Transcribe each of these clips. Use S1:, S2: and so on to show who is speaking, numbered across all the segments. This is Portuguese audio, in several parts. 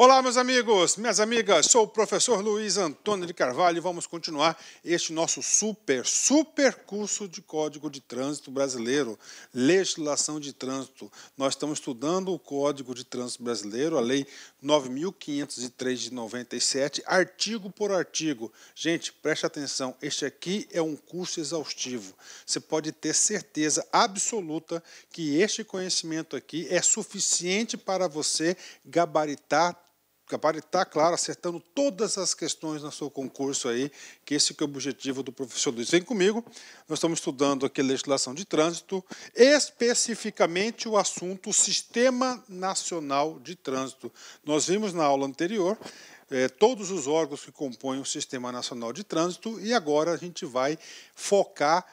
S1: Olá, meus amigos, minhas amigas, sou o professor Luiz Antônio de Carvalho e vamos continuar este nosso super curso de Código de Trânsito Brasileiro, Legislação de Trânsito. Nós estamos estudando o Código de Trânsito Brasileiro, a Lei 9.503 de 97, artigo por artigo. Gente, preste atenção, este aqui é um curso exaustivo. Você pode ter certeza absoluta que este conhecimento aqui é suficiente para você gabaritar, claro, acertando todas as questões no seu concurso aí, que esse que é o objetivo do professor Luiz. Vem comigo, nós estamos estudando aqui legislação de trânsito, especificamente o assunto Sistema Nacional de Trânsito. Nós vimos na aula anterior todos os órgãos que compõem o Sistema Nacional de Trânsito e agora a gente vai focar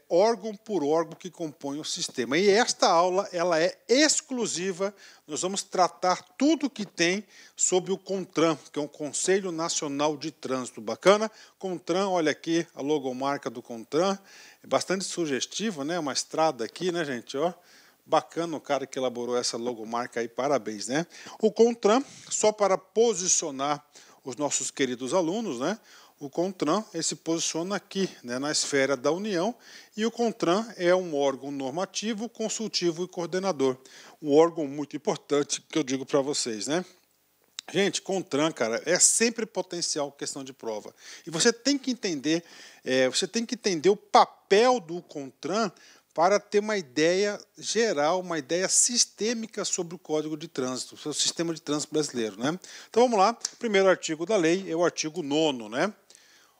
S1: órgão por órgão que compõe o sistema. E esta aula ela é exclusiva, nós vamos tratar tudo que tem sobre o CONTRAN, que é o Conselho Nacional de Trânsito. Bacana? CONTRAN, olha aqui a logomarca do CONTRAN, é bastante sugestiva, né? Uma estrada aqui, né, gente? Ó, bacana o cara que elaborou essa logomarca aí, parabéns, né? O CONTRAN, só para posicionar os nossos queridos alunos, né? O CONTRAN se posiciona aqui, né, na esfera da União, e o CONTRAN é um órgão normativo, consultivo e coordenador. Um órgão muito importante que eu digo para vocês, né? Gente, CONTRAN, cara, é sempre potencial questão de prova. E você tem que entender, o papel do CONTRAN para ter uma ideia geral, uma ideia sistêmica sobre o Código de Trânsito, sobre o sistema de trânsito brasileiro, né? Então vamos lá, o primeiro artigo da lei é o artigo 9º, né?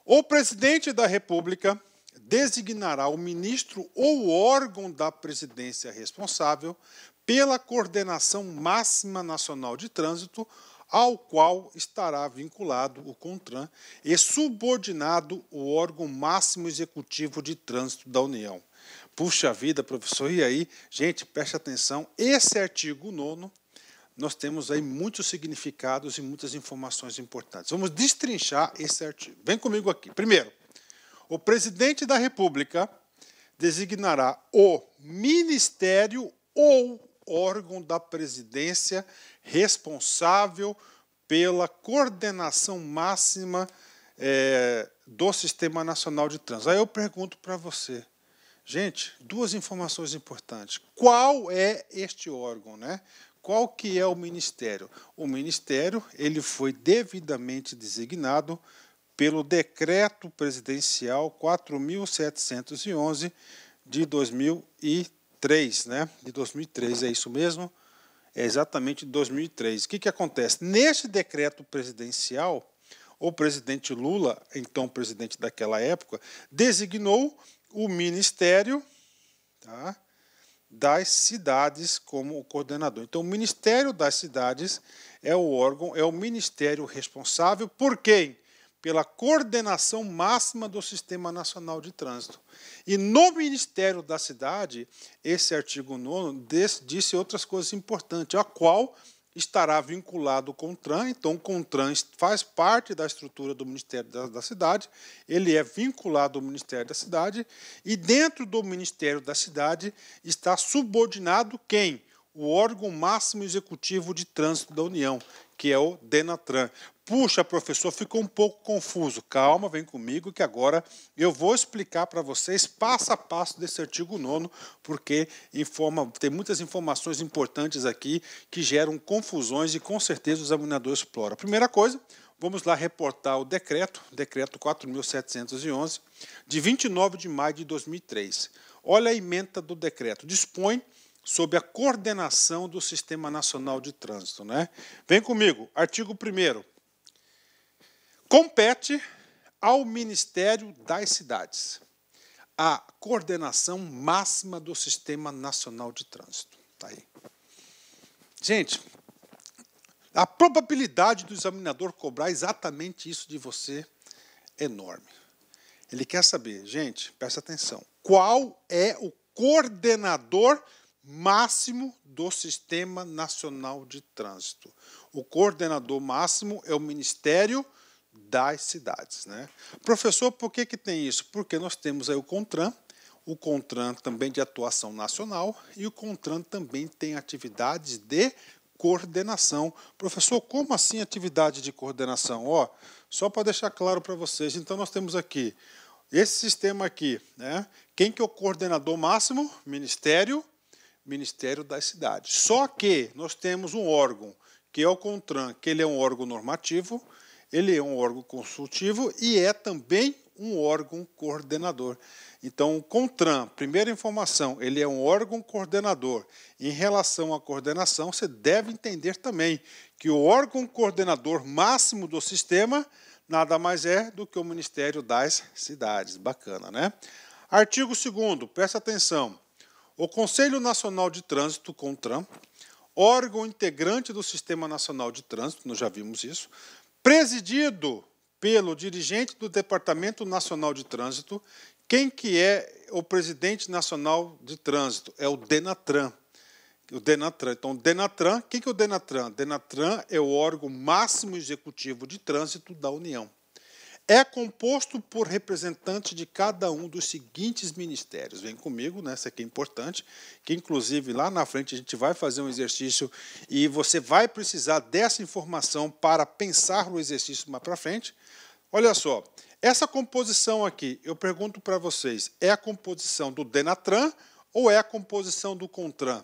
S1: O presidente da República designará o ministro ou órgão da presidência responsável pela coordenação máxima nacional de trânsito, ao qual estará vinculado o CONTRAN e subordinado o órgão máximo executivo de trânsito da União. Puxa vida, professor, e aí? Gente, preste atenção, esse artigo 9º, nós temos aí muitos significados e muitas informações importantes. Vamos destrinchar esse artigo. Vem comigo aqui. Primeiro, o presidente da República designará o ministério ou órgão da presidência responsável pela coordenação máxima do Sistema Nacional de Trânsito. Aí eu pergunto para você, gente, duas informações importantes. Qual é este órgão, né? Qual que é o ministério? O ministério ele foi devidamente designado pelo Decreto Presidencial 4.711 de 2003, né? De 2003, é isso mesmo? É exatamente de 2003. O que acontece? Neste decreto presidencial, o presidente Lula, então presidente daquela época, designou o Ministério, tá, das Cidades como o coordenador. Então, o Ministério das Cidades é o órgão, é o ministério responsável por quem? Pela coordenação máxima do Sistema Nacional de Trânsito. E no Ministério da Cidade, esse artigo 9º disse outras coisas importantes, a qual estará vinculado ao CONTRAN. Então, o CONTRAN faz parte da estrutura do Ministério da Cidade, ele é vinculado ao Ministério da Cidade, e dentro do Ministério da Cidade está subordinado quem? O órgão máximo executivo de trânsito da União, que é o DENATRAN. Puxa, professor, ficou um pouco confuso. Calma, vem comigo que agora eu vou explicar para vocês passo a passo desse artigo 9º, porque tem muitas informações importantes aqui que geram confusões e com certeza o examinador explora. Primeira coisa, vamos lá reportar o decreto 4.711, de 29 de maio de 2003. Olha a ementa do decreto. Dispõe sobre a coordenação do Sistema Nacional de Trânsito, né? Vem comigo, artigo 1º. Compete ao Ministério das Cidades a coordenação máxima do Sistema Nacional de Trânsito. Tá aí. Gente, a probabilidade do examinador cobrar exatamente isso de você é enorme. Ele quer saber, gente, presta atenção, qual é o coordenador máximo do Sistema Nacional de Trânsito. O coordenador máximo é o Ministério das Cidades, né? Professor, por que tem isso? Porque nós temos aí o CONTRAN também de atuação nacional, e o CONTRAN também tem atividades de coordenação. Professor, como assim atividade de coordenação? Ó, só para deixar claro para vocês, então nós temos aqui esse sistema aqui, né? Quem que é o coordenador máximo? Ministério das cidades. Só que nós temos um órgão, que é o CONTRAN, que ele é um órgão normativo, ele é um órgão consultivo e é também um órgão coordenador. Então, o CONTRAN, primeira informação, ele é um órgão coordenador. Em relação à coordenação, você deve entender também que o órgão coordenador máximo do sistema nada mais é do que o Ministério das Cidades. Bacana, né? Artigo 2º, presta atenção. O Conselho Nacional de Trânsito, CONTRAN, órgão integrante do Sistema Nacional de Trânsito, nós já vimos isso, presidido pelo dirigente do Departamento Nacional de Trânsito. Quem que é o presidente nacional de trânsito? É o DENATRAN. O DENATRAN. Então, DENATRAN, quem que é o DENATRAN? DENATRAN é o órgão máximo executivo de trânsito da União. É composto por representantes de cada um dos seguintes ministérios. Vem comigo, né? Isso aqui é importante, que inclusive lá na frente a gente vai fazer um exercício e você vai precisar dessa informação para pensar no exercício mais para frente. Olha só, essa composição aqui, eu pergunto para vocês, é a composição do DENATRAN ou é a composição do CONTRAN?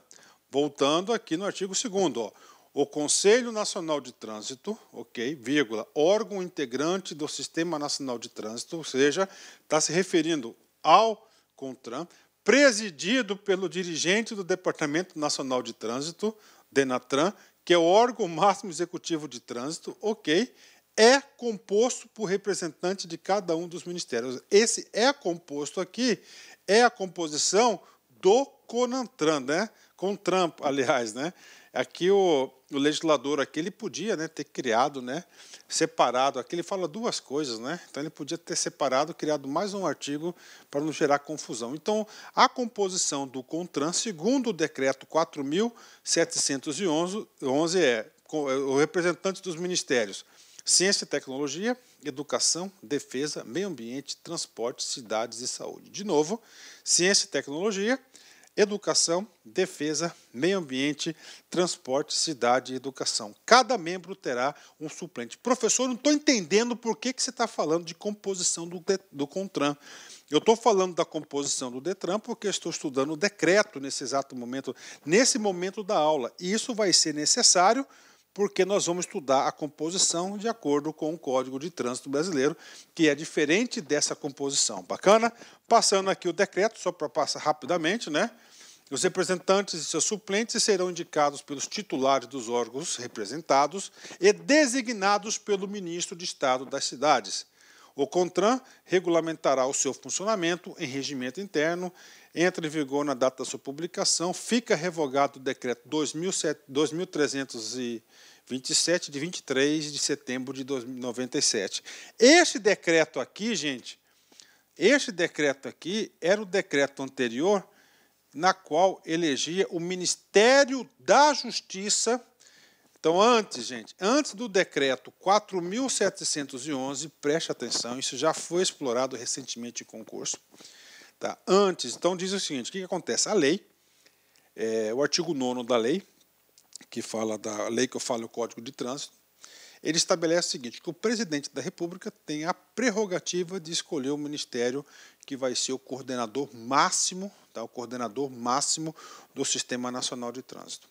S1: Voltando aqui no artigo 2º, ó. O Conselho Nacional de Trânsito, ok, vírgula, órgão integrante do Sistema Nacional de Trânsito, ou seja, está se referindo ao CONTRAN, presidido pelo dirigente do Departamento Nacional de Trânsito, DENATRAN, que é o órgão máximo executivo de trânsito, ok, é composto por representantes de cada um dos ministérios. Esse é composto aqui, é a composição do CONANTRAN, né? CONTRAN, aliás, né? Aqui o legislador aqui, ele podia, né, ter criado, né, separado, aqui ele fala duas coisas, né, então ele podia ter separado, criado mais um artigo para não gerar confusão. Então, a composição do CONTRAN, segundo o decreto 4.711, é o representante dos ministérios Ciência e Tecnologia, Educação, Defesa, Meio Ambiente, Transporte, Cidades e Saúde. De novo, Ciência e Tecnologia, Educação, Defesa, Meio Ambiente, Transporte, Cidade e Educação. Cada membro terá um suplente. Professor, não estou entendendo por que você está falando de composição do CONTRAN. Eu estou falando da composição do DETRAN porque estou estudando o decreto nesse exato momento, nesse momento da aula. E isso vai ser necessário porque nós vamos estudar a composição de acordo com o Código de Trânsito Brasileiro, que é diferente dessa composição. Bacana? Passando aqui o decreto, só para passar rapidamente, né? Os representantes e seus suplentes serão indicados pelos titulares dos órgãos representados e designados pelo ministro de Estado das Cidades. O CONTRAN regulamentará o seu funcionamento em regimento interno, entra em vigor na data da sua publicação, fica revogado o decreto 2327, de 23 de setembro de 97. Este decreto aqui, gente, este decreto aqui era o decreto anterior na qual elegia o Ministério da Justiça. Então, antes, gente, antes do decreto 4.711, preste atenção, isso já foi explorado recentemente em concurso. Tá? Antes, então, diz o seguinte, o que acontece? A lei, o artigo 9º da lei, que fala da lei que eu falo, o Código de Trânsito, ele estabelece o seguinte, que o presidente da República tem a prerrogativa de escolher o ministério que vai ser o coordenador máximo, tá? O coordenador máximo do Sistema Nacional de Trânsito.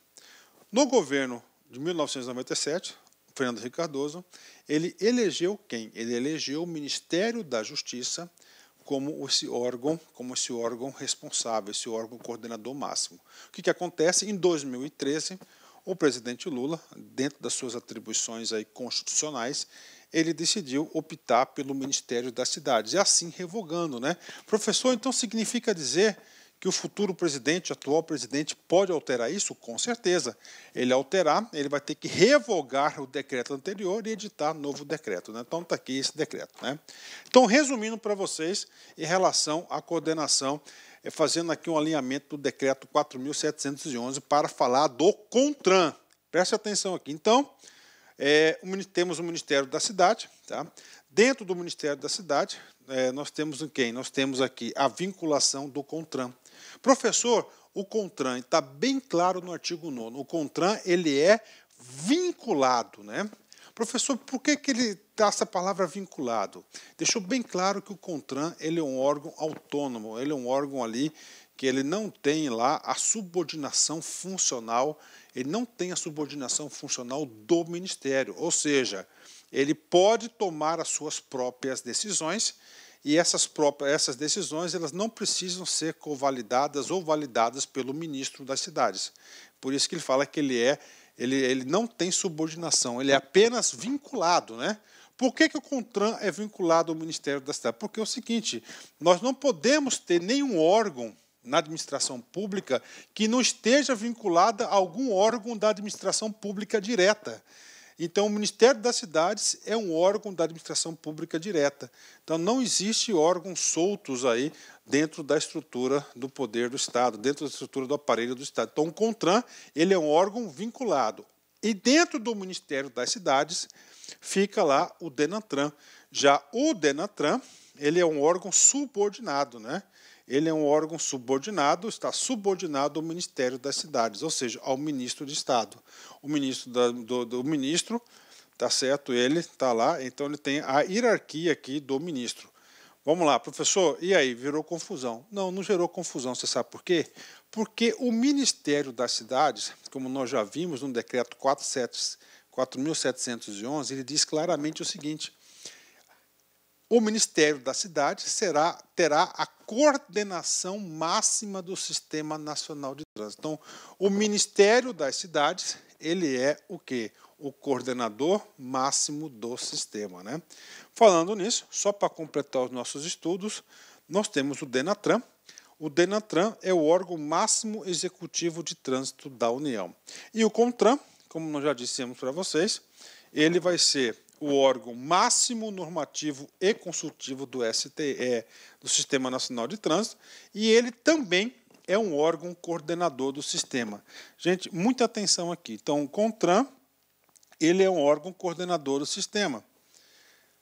S1: No governo de 1997, Fernando Henrique Cardoso, ele elegeu quem? Ele elegeu o Ministério da Justiça como esse órgão responsável, esse órgão coordenador máximo. O que acontece? Em 2013, o presidente Lula, dentro das suas atribuições aí constitucionais, ele decidiu optar pelo Ministério das Cidades, e assim revogando, né? Professor, então significa dizer que o futuro presidente, o atual presidente, pode alterar isso? Com certeza. Ele alterar, ele vai ter que revogar o decreto anterior e editar novo decreto, né? Então está aqui esse decreto, né? Então, resumindo para vocês, em relação à coordenação, fazendo aqui um alinhamento do decreto 4.711 para falar do CONTRAN. Preste atenção aqui. Então, temos o Ministério da Cidade, tá? Dentro do Ministério da Cidade, nós temos quem? Nós temos aqui a vinculação do CONTRAN. Professor, o CONTRAN, está bem claro no artigo 9º, o CONTRAN ele é vinculado, né? Professor, por que ele dá essa palavra vinculado? Deixou bem claro que o CONTRAN ele é um órgão autônomo, ele é um órgão ali que ele não tem lá a subordinação funcional, ele não tem a subordinação funcional do Ministério, ou seja, ele pode tomar as suas próprias decisões e essas decisões elas não precisam ser convalidadas ou validadas pelo ministro das cidades. Por isso que ele fala que ele não tem subordinação, ele é apenas vinculado, né? Por que o CONTRAN é vinculado ao Ministério da Cidade? Porque é o seguinte, nós não podemos ter nenhum órgão na administração pública que não esteja vinculado a algum órgão da administração pública direta. Então, o Ministério das Cidades é um órgão da administração pública direta. Então, não existe órgãos soltos aí dentro da estrutura do poder do Estado, dentro da estrutura do aparelho do Estado. Então, o CONTRAN ele é um órgão vinculado. E dentro do Ministério das Cidades fica lá o DENATRAN. Já o DENATRAN ele é um órgão subordinado, né? Ele é um órgão subordinado, está subordinado ao Ministério das Cidades, ou seja, ao ministro de Estado. O ministro do ministro, tá certo? Ele está lá, então ele tem a hierarquia aqui do ministro. Vamos lá, professor, e aí, virou confusão? Não, não gerou confusão, você sabe por quê? Porque o Ministério das Cidades, como nós já vimos no decreto 4.711, ele diz claramente o seguinte: o Ministério da Cidade terá a coordenação máxima do Sistema Nacional de Trânsito. Então, o Ministério das Cidades, ele é o quê? O coordenador máximo do sistema, né? Falando nisso, só para completar os nossos estudos, nós temos o DENATRAN. O DENATRAN é o órgão máximo executivo de trânsito da União. E o CONTRAN, como nós já dissemos para vocês, ele vai ser o órgão máximo normativo e consultivo do STE, do Sistema Nacional de Trânsito, e ele também é um órgão coordenador do sistema. Gente, muita atenção aqui. Então, o CONTRAN, ele é um órgão coordenador do sistema.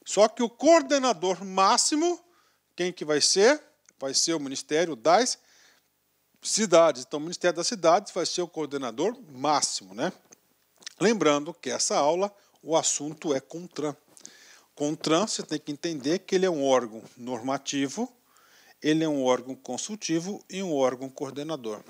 S1: Só que o coordenador máximo, quem que vai ser? Vai ser o Ministério das Cidades. Então, o Ministério das Cidades vai ser o coordenador máximo, né? Lembrando que essa aula, o assunto é CONTRAN. CONTRAN, você tem que entender que ele é um órgão normativo, ele é um órgão consultivo e um órgão coordenador.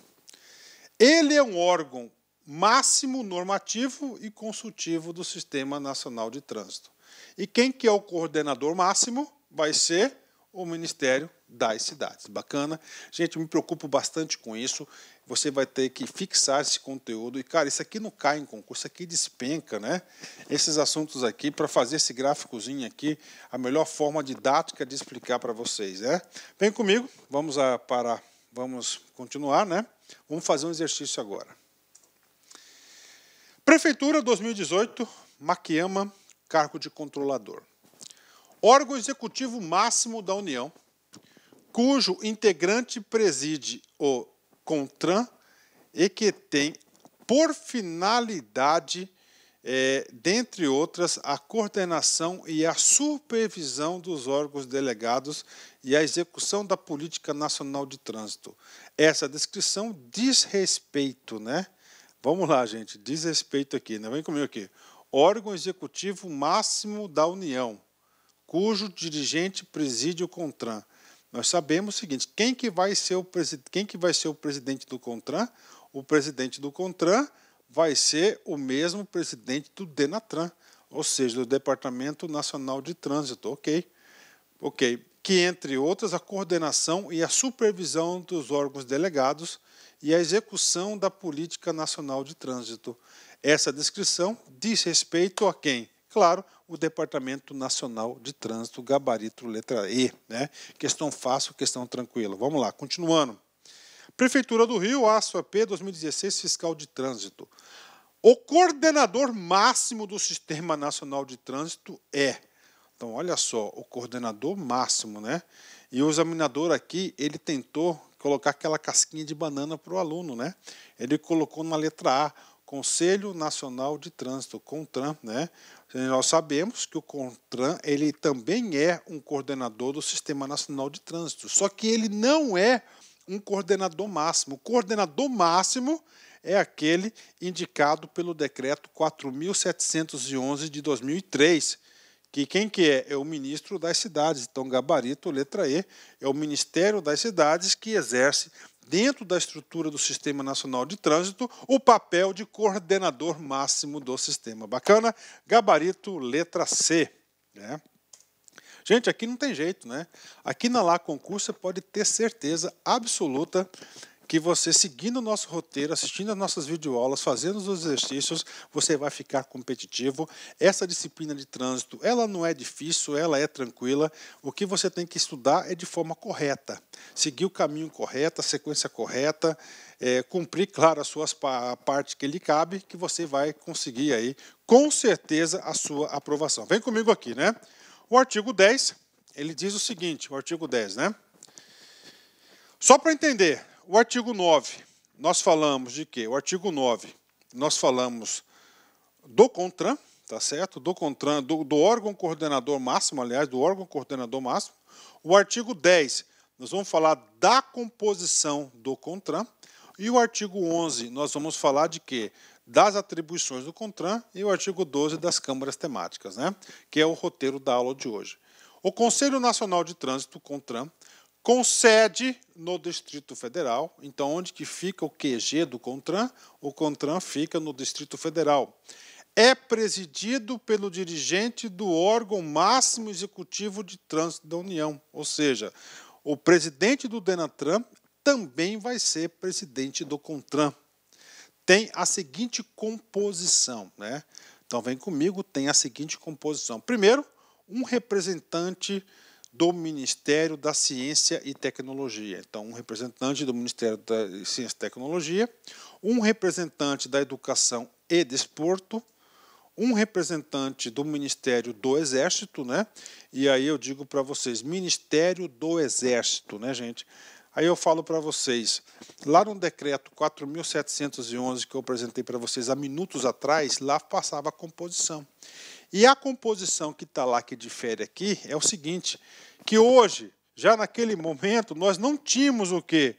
S1: Ele é um órgão máximo normativo e consultivo do Sistema Nacional de Trânsito. E quem que é o coordenador máximo? Vai ser o Ministério das Cidades. Bacana? Gente, eu me preocupo bastante com isso. Você vai ter que fixar esse conteúdo. E, cara, isso aqui não cai em concurso, isso aqui despenca, né? Esses assuntos aqui, para fazer esse gráficozinho aqui, a melhor forma didática de explicar para vocês, né? Vem comigo, vamos continuar, né? Vamos fazer um exercício agora. Prefeitura 2018, Maquiama, cargo de controlador. Órgão executivo máximo da União, cujo integrante preside o CONTRAN e que tem por finalidade, dentre outras, a coordenação e a supervisão dos órgãos delegados e a execução da Política Nacional de Trânsito. Essa descrição diz respeito, né? Vamos lá, gente, diz respeito aqui, né? Vem comigo aqui. Órgão executivo máximo da União, cujo dirigente preside o CONTRAN. Nós sabemos o seguinte: quem que vai ser o presidente do CONTRAN? O presidente do CONTRAN vai ser o mesmo presidente do DENATRAN, ou seja, do Departamento Nacional de Trânsito. Ok. Que, entre outras, a coordenação e a supervisão dos órgãos delegados e a execução da Política Nacional de Trânsito. Essa descrição diz respeito a quem? Claro, o Departamento Nacional de Trânsito, gabarito letra E, né? Questão fácil, questão tranquila. Vamos lá, continuando. Prefeitura do Rio, ASUAP 2016, Fiscal de Trânsito. O coordenador máximo do Sistema Nacional de Trânsito é... Então, olha só, o coordenador máximo, né? E o examinador aqui, ele tentou colocar aquela casquinha de banana para o aluno, né? Ele colocou na letra A, Conselho Nacional de Trânsito, CONTRAN, né? Nós sabemos que o CONTRAN ele também é um coordenador do Sistema Nacional de Trânsito, só que ele não é um coordenador máximo. O coordenador máximo é aquele indicado pelo decreto 4.711 de 2003, que quem que é? É o ministro das cidades. Então, gabarito, letra E, é o Ministério das Cidades que exerce, dentro da estrutura do Sistema Nacional de Trânsito, o papel de coordenador máximo do sistema. Bacana? Gabarito, letra C. Né? Gente, aqui não tem jeito, né? Aqui na Lá Concurso você pode ter certeza absoluta que você, seguindo o nosso roteiro, assistindo as nossas videoaulas, fazendo os exercícios, você vai ficar competitivo. Essa disciplina de trânsito, ela não é difícil, ela é tranquila. O que você tem que estudar é de forma correta. Seguir o caminho correto, a sequência correta, cumprir, claro, a parte que lhe cabe, que você vai conseguir aí, com certeza, a sua aprovação. Vem comigo aqui, né? O artigo 10, ele diz o seguinte, o artigo 10, né? Só para entender, o artigo 9, nós falamos de quê? O artigo 9, nós falamos do CONTRAN, tá certo? Do CONTRAN, do órgão coordenador máximo, aliás, do órgão coordenador máximo. O artigo 10, nós vamos falar da composição do CONTRAN. E o artigo 11, nós vamos falar de quê? Das atribuições do CONTRAN. E o artigo 12, das câmaras temáticas, né? Que é o roteiro da aula de hoje. O Conselho Nacional de Trânsito, CONTRAN, com sede no Distrito Federal. Então, onde que fica o QG do CONTRAN? O CONTRAN fica no Distrito Federal. É presidido pelo dirigente do órgão máximo executivo de trânsito da União. Ou seja, o presidente do DENATRAN também vai ser presidente do CONTRAN. Tem a seguinte composição, né? Então, vem comigo, tem a seguinte composição. Primeiro, um representante do Ministério da Ciência e Tecnologia. Então, um representante do Ministério da Ciência e Tecnologia, um representante da Educação e Desporto, um representante do Ministério do Exército, né? E aí eu digo para vocês, Ministério do Exército, né, gente? Aí eu falo para vocês, lá no decreto 4.711 que eu apresentei para vocês há minutos atrás, lá passava a composição. E a composição que está lá, que difere aqui, é o seguinte, que hoje, já naquele momento, nós não tínhamos o quê?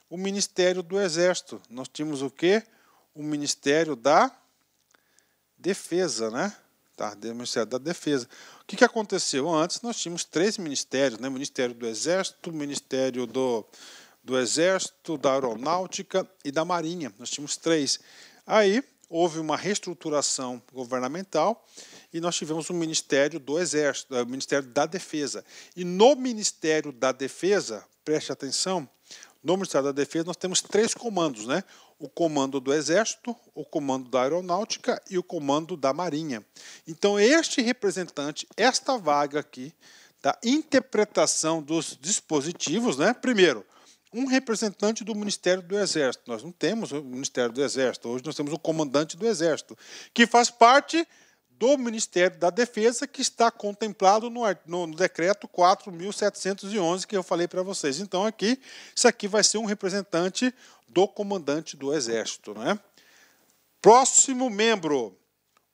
S1: O Ministério do Exército. Nós tínhamos o quê? O Ministério da Defesa, né? Tá, o Ministério da Defesa. O que aconteceu? Antes nós tínhamos 3 ministérios, né? O Ministério do Exército, o Ministério do Exército, da Aeronáutica e da Marinha. Nós tínhamos 3. Aí houve uma reestruturação governamental e nós tivemos o Ministério do Exército, o Ministério da Defesa. E no Ministério da Defesa, preste atenção, no Ministério da Defesa nós temos 3 comandos, né? O comando do Exército, o comando da Aeronáutica e o comando da Marinha. Então, este representante, esta vaga aqui, da interpretação dos dispositivos, né? Primeiro, um representante do Ministério do Exército. Nós não temos o Ministério do Exército, hoje nós temos o comandante do Exército, que faz parte do Ministério da Defesa, que está contemplado no decreto 4.711, que eu falei para vocês. Então, aqui, isso aqui vai ser um representante do comandante do Exército, né? Próximo membro,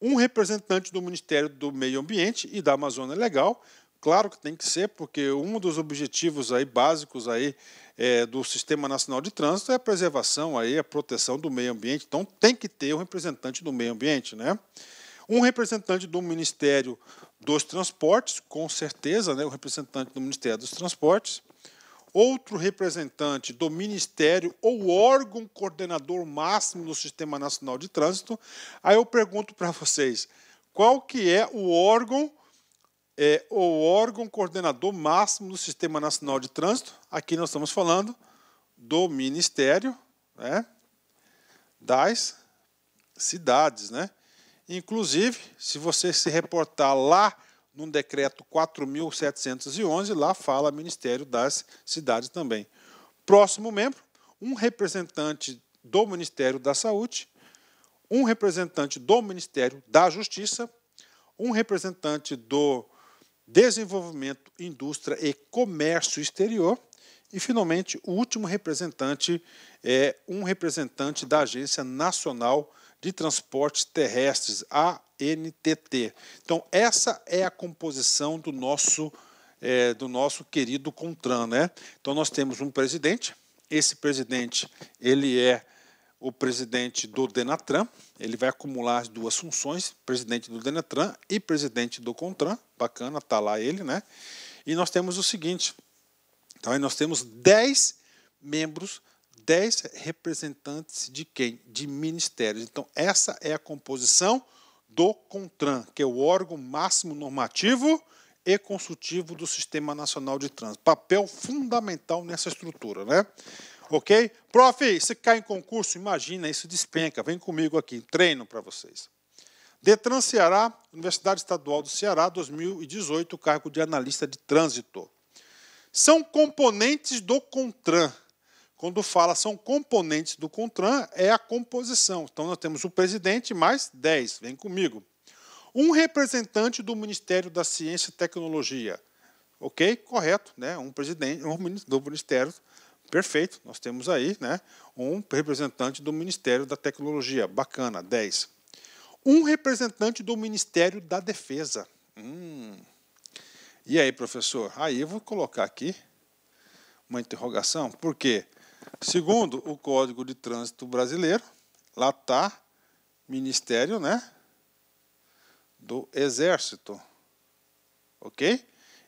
S1: um representante do Ministério do Meio Ambiente e da Amazônia Legal. Claro que tem que ser, porque um dos objetivos aí, básicos aí, do Sistema Nacional de Trânsito é a preservação, aí, a proteção do meio ambiente. Então, tem que ter um representante do meio ambiente, né? Um representante do Ministério dos Transportes, com certeza, né, o representante do Ministério dos Transportes. Outro representante do Ministério ou órgão coordenador máximo do Sistema Nacional de Trânsito. Aí eu pergunto para vocês, qual que é o órgão coordenador máximo do Sistema Nacional de Trânsito? Aqui nós estamos falando do Ministério, né, das Cidades, né? Inclusive, se você se reportar lá no decreto 4.711, lá fala Ministério das Cidades também. Próximo membro, um representante do Ministério da Saúde, um representante do Ministério da Justiça, um representante do Desenvolvimento, Indústria e Comércio Exterior e, finalmente, o último representante é um representante da Agência Nacional de Transportes Terrestres, ANTT. Então, essa é a composição do nosso querido CONTRAN, né? Então, nós temos um presidente, esse presidente, ele é o presidente do Denatran, ele vai acumular as duas funções, presidente do Denatran e presidente do CONTRAN, bacana, tá lá ele, né? E nós temos o seguinte, então aí nós temos 10 membros, 10 representantes de quem? De ministérios. Então essa é a composição do CONTRAN, que é o órgão máximo normativo e consultivo do Sistema Nacional de Trânsito. Papel fundamental nessa estrutura, né? Ok? Prof, se cai em concurso, imagina, isso despenca. Vem comigo aqui, treino para vocês. Detran Ceará, Universidade Estadual do Ceará, 2018, cargo de analista de trânsito. São componentes do CONTRAN. Quando fala são componentes do CONTRAN, é a composição. Então, nós temos o presidente mais 10. Vem comigo. Um representante do Ministério da Ciência e Tecnologia. Ok? Correto, né? Um presidente do Ministério. Perfeito. Nós temos aí, né, um representante do Ministério da Tecnologia. Bacana, 10. Um representante do Ministério da Defesa. E aí, professor? Aí eu vou colocar aqui uma interrogação. Por quê? Segundo o Código de Trânsito Brasileiro, lá está Ministério, né, do Exército. Ok?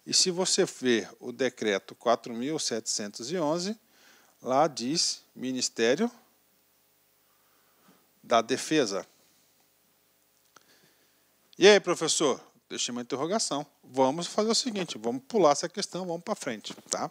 S1: E se você ver o decreto 4.711, lá diz Ministério da Defesa. E aí, professor? Deixei uma interrogação. Vamos fazer o seguinte, vamos pular essa questão, vamos para frente, tá?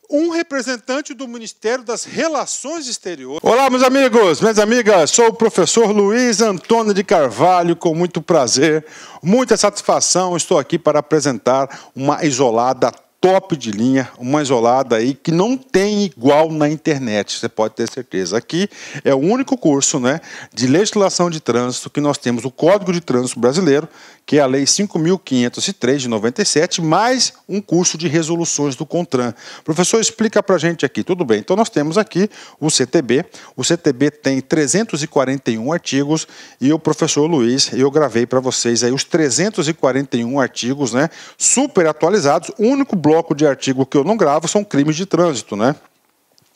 S1: Um representante do Ministério das Relações Exteriores. Olá, meus amigos, minhas amigas, sou o professor Luiz Antônio de Carvalho, com muito prazer, muita satisfação, estou aqui para apresentar uma isolada top de linha, uma isolada aí que não tem igual na internet, você pode ter certeza. Aqui é o único curso, né, de legislação de trânsito que nós temos, o Código de Trânsito Brasileiro, que é a Lei 5.503 de 97, mais um curso de resoluções do CONTRAN. Professor, explica para a gente aqui. Tudo bem, então nós temos aqui o CTB. O CTB tem 341 artigos e o professor Luiz, eu gravei para vocês aí os 341 artigos, né, super atualizados. O único bloco de artigo que eu não gravo são crimes de trânsito, né?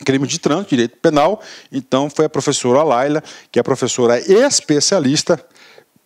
S1: Crime de trânsito, direito penal. Então foi a professora Laila, que é a professora especialista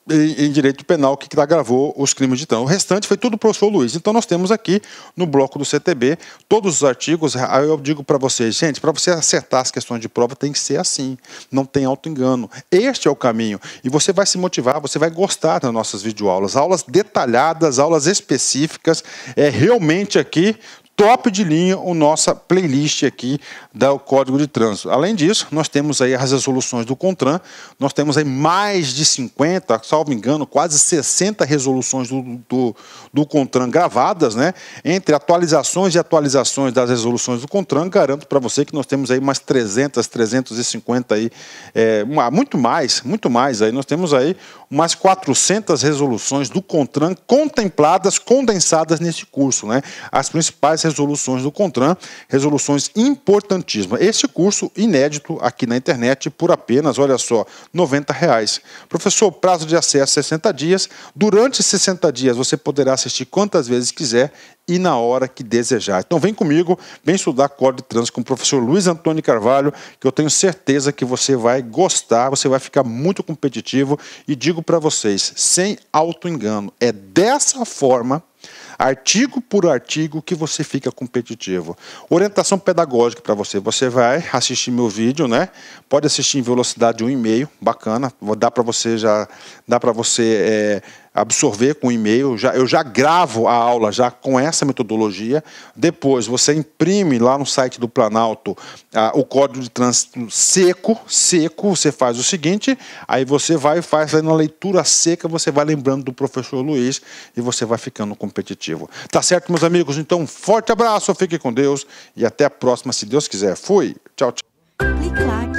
S1: em direito penal, que gravou os crimes de trânsito. O restante foi tudo o professor Luiz. Então nós temos aqui no bloco do CTB todos os artigos. Aí eu digo para vocês, gente, para você acertar as questões de prova tem que ser assim, não tem auto-engano. Este é o caminho. E você vai se motivar, você vai gostar das nossas videoaulas. Aulas detalhadas, aulas específicas. É realmente aqui top de linha a nossa playlist aqui do Código de Trânsito. Além disso, nós temos aí as resoluções do CONTRAN, nós temos aí mais de 50, salvo engano, quase 60 resoluções do CONTRAN gravadas, né? Entre atualizações e atualizações das resoluções do CONTRAN, garanto para você que nós temos aí umas 300, 350 aí, muito mais aí, nós temos aí umas 400 resoluções do CONTRAN contempladas, condensadas nesse curso, né? As principais resoluções do CONTRAN, resoluções importantíssimas. Este curso inédito aqui na internet por apenas, olha só, R$ 90. Professor, prazo de acesso 60 dias. Durante 60 dias você poderá assistir quantas vezes quiser e na hora que desejar. Então vem comigo, vem estudar Código de Trânsito com o professor Luiz Antônio Carvalho, que eu tenho certeza que você vai gostar, você vai ficar muito competitivo e digo para vocês, sem auto-engano, é dessa forma, artigo por artigo, que você fica competitivo. Orientação pedagógica para você. Você vai assistir meu vídeo, né? Pode assistir em velocidade 1,5, bacana. Dá para você absorver com e-mail. Eu já gravo a aula já com essa metodologia. Depois você imprime lá no site do Planalto o Código de Trânsito seco. Você faz o seguinte, aí você vai e faz aí na leitura seca, você vai lembrando do professor Luiz e você vai ficando competitivo. Tá certo, meus amigos? Então, um forte abraço, fique com Deus e até a próxima, se Deus quiser. Fui! Tchau, tchau.